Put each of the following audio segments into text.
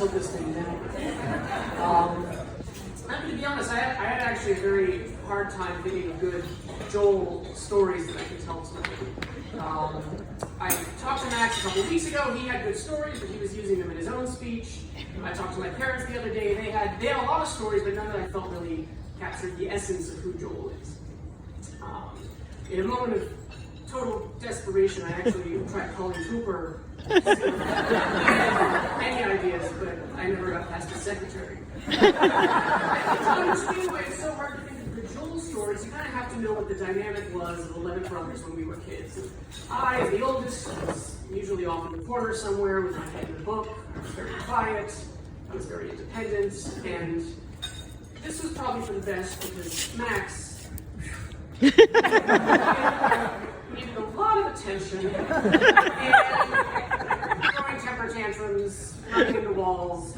tilt this thing down. I mean, to be honest, I had actually a very hard time thinking of good Joel stories that I could tell tonight. I talked to Max a couple weeks ago. He had good stories, but he was using them in his own speech. I talked to my parents the other day. They had a lot of stories, but none that I felt really captured the essence of who Joel is. In a moment of total desperation, I actually tried calling Cooper. Many ideas, but I never got past his secretary. To understand why it's so hard to think of the Joel stories, you kind of have to know what the dynamic was of 11 brothers when we were kids. I, as the oldest, was usually off in the corner somewhere with my head in the book. I was very quiet, I was very independent, and this was probably for the best because Max needed a lot of attention and throwing temper tantrums, running into walls,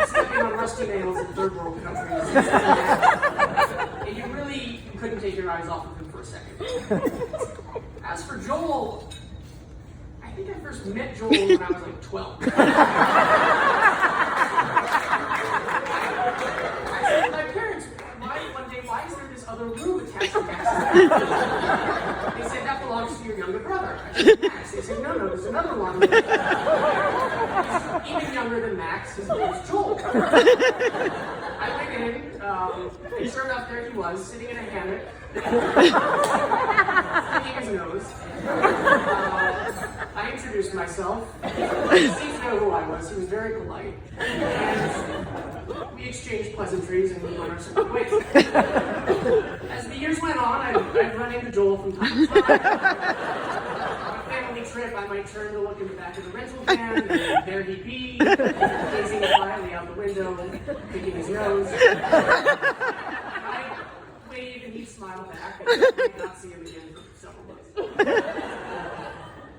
stepping on rusty nails in third world countries. And you really couldn't take your eyes off of him for a second. As for Joel, I think I first met Joel when I was like 12. I said to my parents, one day, why is there this other room attached to Max's bed? They said, that belongs to your younger brother. I said, Max. They said, no, there's another one. He's even younger than Max. His name is Joel. I went in, and sure enough, there he was, sitting in a hammock, picking his nose. I introduced myself. He seemed to know who I was. He was very polite. And we exchanged pleasantries and we went our separate ways. As the years went on, I'd run into Joel from time to time. On a family trip, I might turn to look in the back of the rental van, and there he'd be, gazing quietly out the window, picking his nose. I'd wave and he'd smile back, and I might not see him again for several months.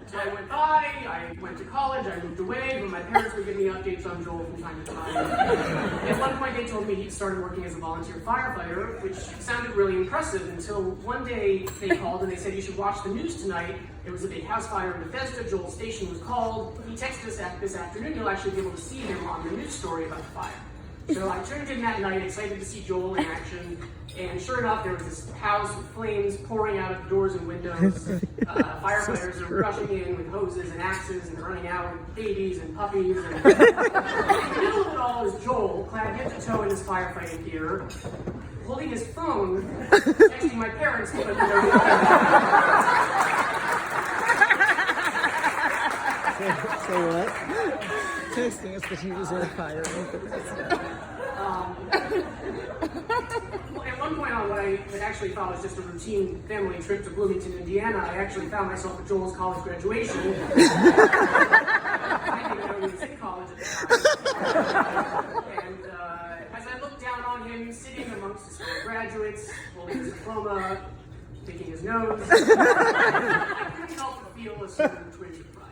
So I went by, I went to college, I moved away, but my parents would give me updates on Joel from time to time. At one point they told me he'd started working as a volunteer firefighter, which sounded really impressive until one day they called and they said, you should watch the news tonight. There was a big house fire in Bethesda, Joel's station was called. He texted us this afternoon, you'll actually be able to see him on the news story about the fire. So I turned in that night, excited to see Joel in action, and sure enough, there was this house with flames pouring out of the doors and windows. Firefighters are rushing in with hoses and axes, and they're running out with babies and puppies. And in the middle of it all is Joel, clad head to toe in his firefighting gear, holding his phone, texting my parents to put their Say what? Texting us that he was on fire. At one point on what I had actually thought was just a routine family trip to Bloomington, Indiana, I actually found myself at Joel's college graduation. I didn't know he was in college at the time. And as I looked down on him, sitting amongst his fellow graduates, holding his diploma, picking his nose, I couldn't help but feel a certain twinge of pride.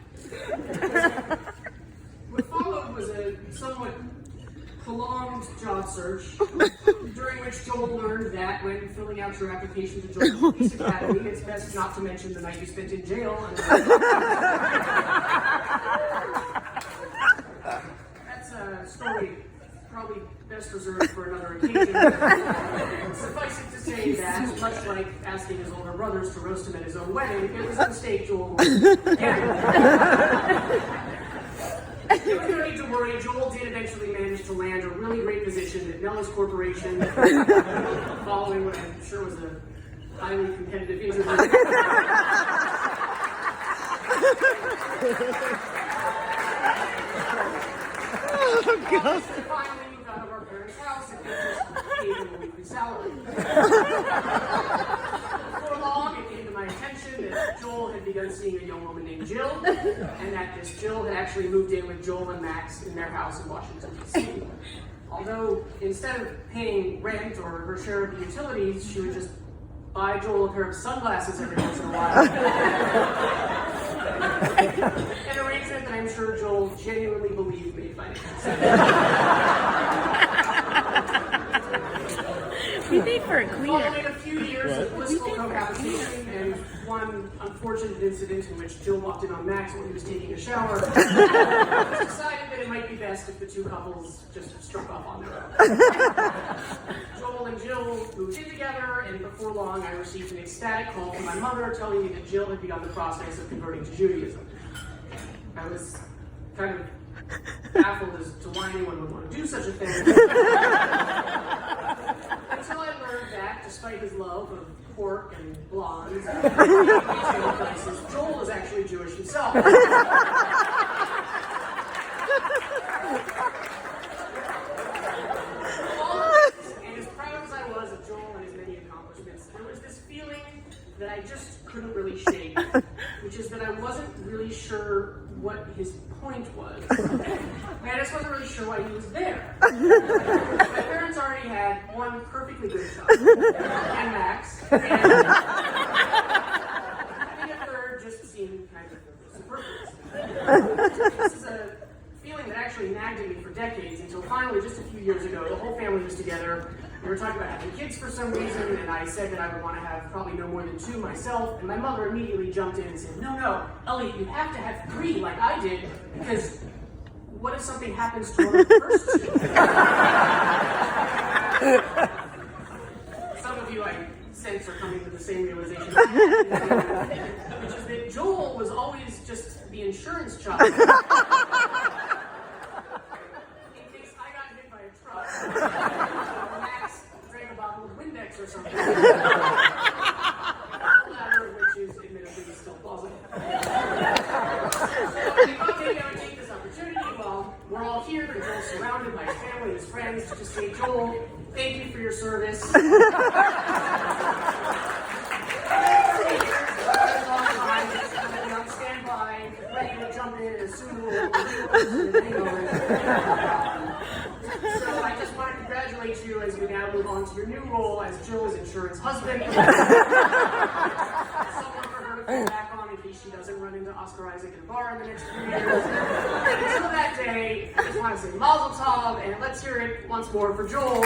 What followed was a somewhat prolonged job search, during which Joel learned that when filling out your application to join the police academy, it's best not to mention the night you spent in jail. That's a story probably best reserved for another occasion. Suffice it to say that, much like asking his older brothers to roast him at his own wedding, it was a mistake Joel There was no need to worry. Joel did eventually manage to land a really great position at Nellis Corporation, following what I'm sure was a highly competitive interview. Oh, God. Finally moved out of our parents' house and just gave him a weekly salary. Before long, it came to my attention that Joel had begun seeing a young woman named Jill, and that this Jill had actually moved in with Joel and Max in their house in Washington, D.C. Although, instead of paying rent or her share of the utilities, she would just buy Joel a pair of sunglasses every once in a while. An arrangement that I'm sure Joel genuinely believed made financial sense. We paid for Clean Following a few years of blissful cohabitation and one unfortunate incident in which Jill walked in on Max when he was taking a shower, we decided that it might be best if the two couples just struck off on their own. Joel and Jill moved in together, and before long I received an ecstatic call from my mother telling me that Jill had begun the process of converting to Judaism. I was kind of baffled as to why anyone would want to do such a thing. Until I learned that, despite his love of pork and blondes and retail prices, Joel is actually Jewish himself. And as proud as I was of Joel and his many accomplishments, there was this feeling that I just couldn't really shake, which is that I wasn't really sure what his point was. I just wasn't really sure why he was there. My parents already had one perfectly good child, and Max, and having a third just seemed kind of superfluous. This is a feeling that actually nagged at me for decades until finally, just a few years ago, the whole family was together. We were talking about having kids for some reason, and I said that I would want to have probably no more than 2 myself, and my mother immediately jumped in and said, no, Elliot, you have to have 3 like I did, because what if something happens to one of the first 2? Some of you, I sense, are coming to the same realization, which is that Joel was always just the insurance child. In case I got hit by a truck, Max drank a bottle of Windex or something. The latter of which is admittedly still plausible. So I thought maybe I would take this opportunity while we're all here and Joel's surrounded by his family and his friends to just say, Joel, thank you for your service. Stand by, ready to jump in as soon as So I just want to congratulate you as you now move on to your new role as Jill's insurance husband. Someone for her to fall back on in case she doesn't run into Oscar Isaac in a bar in the next few years. Until that day, I just want to say Mazel Tov, and let's hear it once more for Joel.